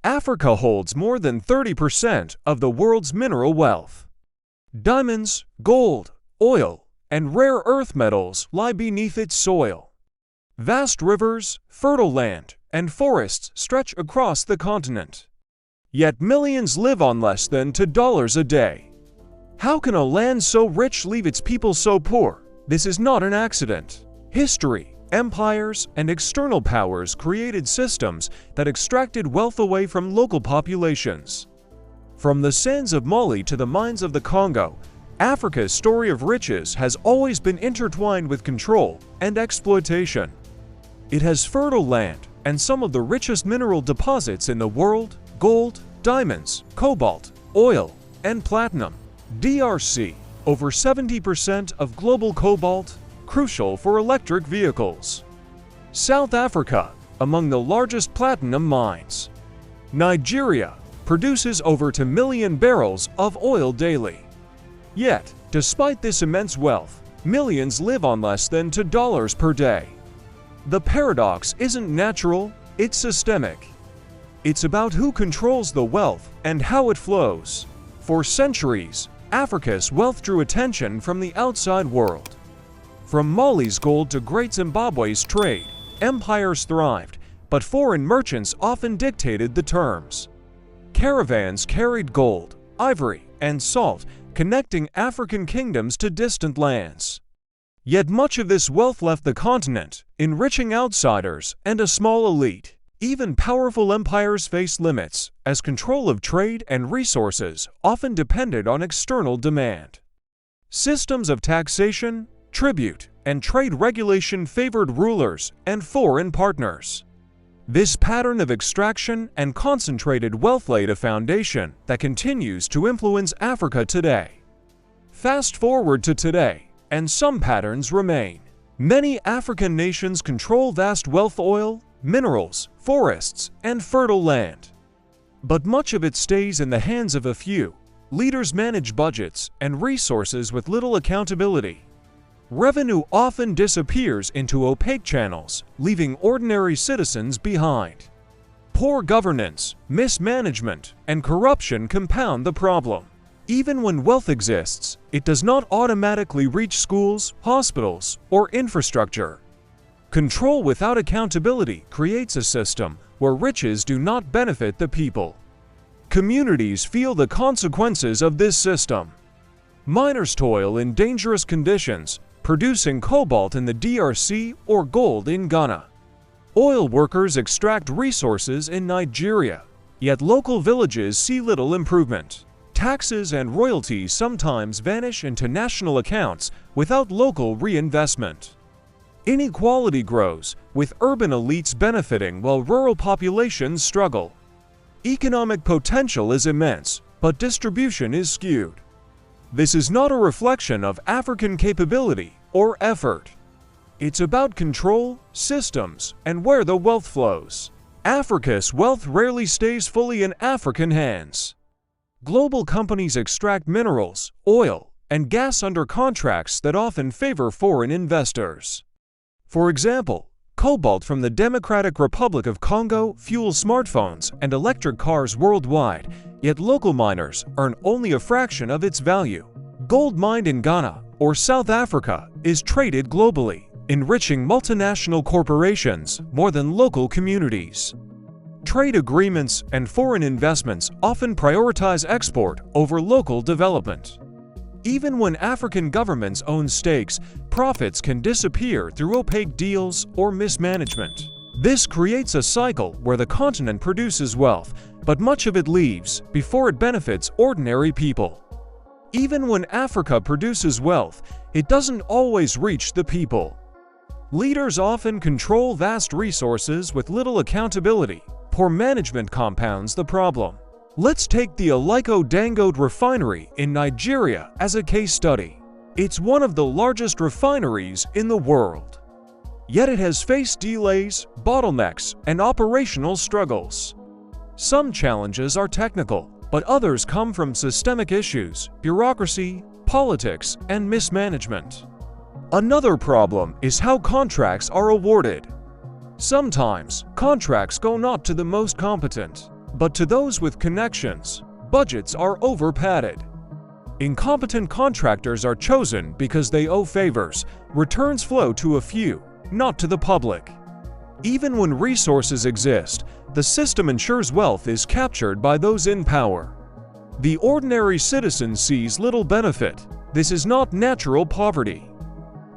Africa holds more than 30% of the world's mineral wealth. Diamonds, gold, oil, and rare earth metals lie beneath its soil. Vast rivers, fertile land, and forests stretch across the continent. Yet millions live on less than $2 a day. How can a land so rich leave its people so poor? This is not an accident. History, empires, and external powers created systems that extracted wealth away from local populations. From the sands of Mali to the mines of the Congo, Africa's story of riches has always been intertwined with control and exploitation. It has fertile land and some of the richest mineral deposits in the world: gold, diamonds, cobalt, oil, and platinum. DRC, over 70% of global cobalt, crucial for electric vehicles. South Africa, among the largest platinum mines. Nigeria produces over 2 million barrels of oil daily. Yet, despite this immense wealth, millions live on less than $2 per day. The paradox isn't natural, it's systemic. It's about who controls the wealth and how it flows. For centuries, Africa's wealth drew attention from the outside world. From Mali's gold to Great Zimbabwe's trade, empires thrived, but foreign merchants often dictated the terms. Caravans carried gold, ivory, and salt, connecting African kingdoms to distant lands. Yet much of this wealth left the continent, enriching outsiders and a small elite. Even powerful empires faced limits, as control of trade and resources often depended on external demand. Systems of taxation, tribute, and trade regulation favored rulers and foreign partners. This pattern of extraction and concentrated wealth laid a foundation that continues to influence Africa today. Fast forward to today, and some patterns remain. Many African nations control vast wealth: oil, minerals, forests, and fertile land. But much of it stays in the hands of a few. Leaders manage budgets and resources with little accountability. Revenue often disappears into opaque channels, leaving ordinary citizens behind. Poor governance, mismanagement, and corruption compound the problem. Even when wealth exists, it does not automatically reach schools, hospitals, or infrastructure. Control without accountability creates a system where riches do not benefit the people. Communities feel the consequences of this system. Miners toil in dangerous conditions, producing cobalt in the DRC or gold in Ghana. Oil workers extract resources in Nigeria, yet local villages see little improvement. Taxes and royalties sometimes vanish into national accounts without local reinvestment. Inequality grows, with urban elites benefiting while rural populations struggle. Economic potential is immense, but distribution is skewed. This is not a reflection of African capability or effort. It's about control, systems, and where the wealth flows. Africa's wealth rarely stays fully in African hands. Global companies extract minerals, oil, and gas under contracts that often favor foreign investors. For example, cobalt from the Democratic Republic of Congo fuels smartphones and electric cars worldwide, yet local miners earn only a fraction of its value. Gold mined in Ghana or South Africa is traded globally, enriching multinational corporations more than local communities. Trade agreements and foreign investments often prioritize export over local development. Even when African governments own stakes, profits can disappear through opaque deals or mismanagement. This creates a cycle where the continent produces wealth, but much of it leaves before it benefits ordinary people. Even when Africa produces wealth, it doesn't always reach the people. Leaders often control vast resources with little accountability. Poor management compounds the problem. Let's take the Aliko Dangote refinery in Nigeria as a case study. It's one of the largest refineries in the world. Yet it has faced delays, bottlenecks, and operational struggles. Some challenges are technical, but others come from systemic issues, bureaucracy, politics, and mismanagement. Another problem is how contracts are awarded. Sometimes, contracts go not to the most competent. But to those with connections, budgets are over-padded. Incompetent contractors are chosen because they owe favors. Returns flow to a few, not to the public. Even when resources exist, the system ensures wealth is captured by those in power. The ordinary citizen sees little benefit. This is not natural poverty.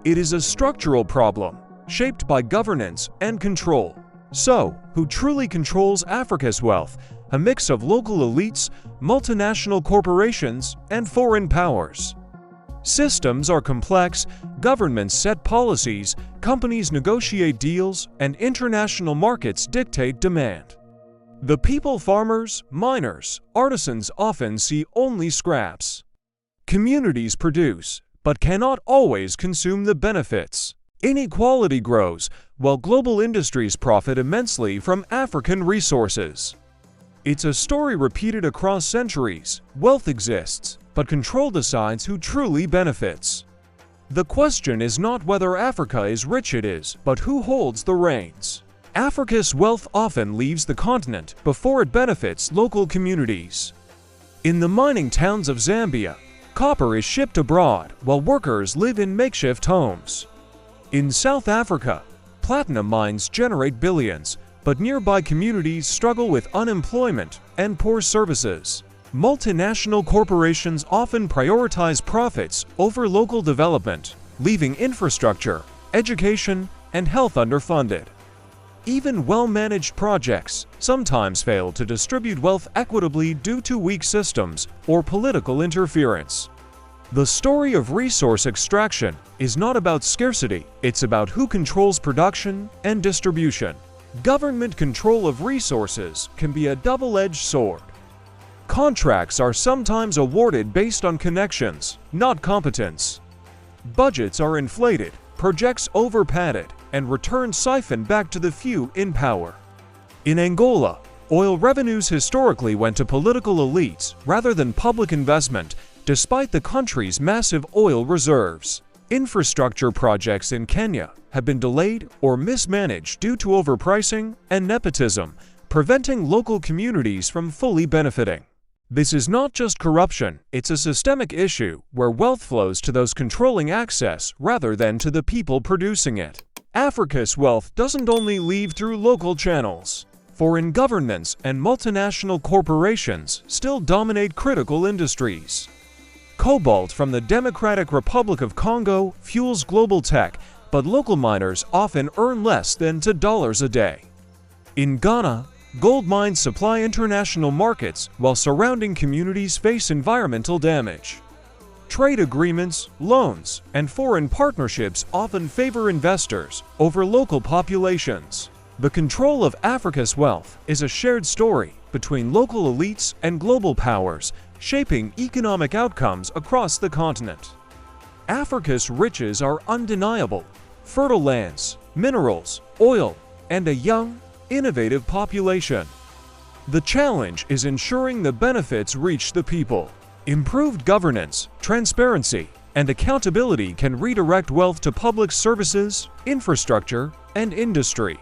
It is a structural problem, shaped by governance and control. So, who truly controls Africa's wealth? A mix of local elites, multinational corporations, and foreign powers. Systems are complex, governments set policies, companies negotiate deals, and international markets dictate demand. The people, farmers, miners, artisans often see only scraps. Communities produce, but cannot always consume the benefits. Inequality grows, while global industries profit immensely from African resources. It's a story repeated across centuries. Wealth exists, but control decides who truly benefits. The question is not whether Africa is rich, it is, but who holds the reins. Africa's wealth often leaves the continent before it benefits local communities. In the mining towns of Zambia, copper is shipped abroad while workers live in makeshift homes. In South Africa, platinum mines generate billions, but nearby communities struggle with unemployment and poor services. Multinational corporations often prioritize profits over local development, leaving infrastructure, education, and health underfunded. Even well-managed projects sometimes fail to distribute wealth equitably due to weak systems or political interference. The story of resource extraction is not about scarcity, it's about who controls production and distribution. Government control of resources can be a double-edged sword. Contracts are sometimes awarded based on connections, not competence. Budgets are inflated, projects over-padded, and returns siphoned back to the few in power. In Angola, oil revenues historically went to political elites rather than public investment, despite the country's massive oil reserves. Infrastructure projects in Kenya have been delayed or mismanaged due to overpricing and nepotism, preventing local communities from fully benefiting. This is not just corruption, it's a systemic issue where wealth flows to those controlling access rather than to the people producing it. Africa's wealth doesn't only leave through local channels. Foreign governments and multinational corporations still dominate critical industries. Cobalt from the Democratic Republic of Congo fuels global tech, but local miners often earn less than $2 a day. In Ghana, gold mines supply international markets while surrounding communities face environmental damage. Trade agreements, loans, and foreign partnerships often favor investors over local populations. The control of Africa's wealth is a shared story between local elites and global powers, shaping economic outcomes across the continent. Africa's riches are undeniable: fertile lands, minerals, oil, and a young, innovative population. The challenge is ensuring the benefits reach the people. Improved governance, transparency, and accountability can redirect wealth to public services, infrastructure, and industry.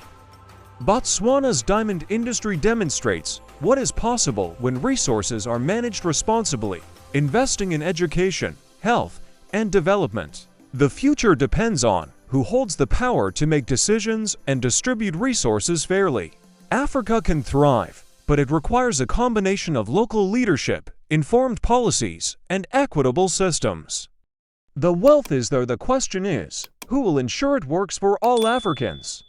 Botswana's diamond industry demonstrates what is possible when resources are managed responsibly, investing in education, health, and development. The future depends on who holds the power to make decisions and distribute resources fairly. Africa can thrive, but it requires a combination of local leadership, informed policies, and equitable systems. The wealth is there, the question is, who will ensure it works for all Africans?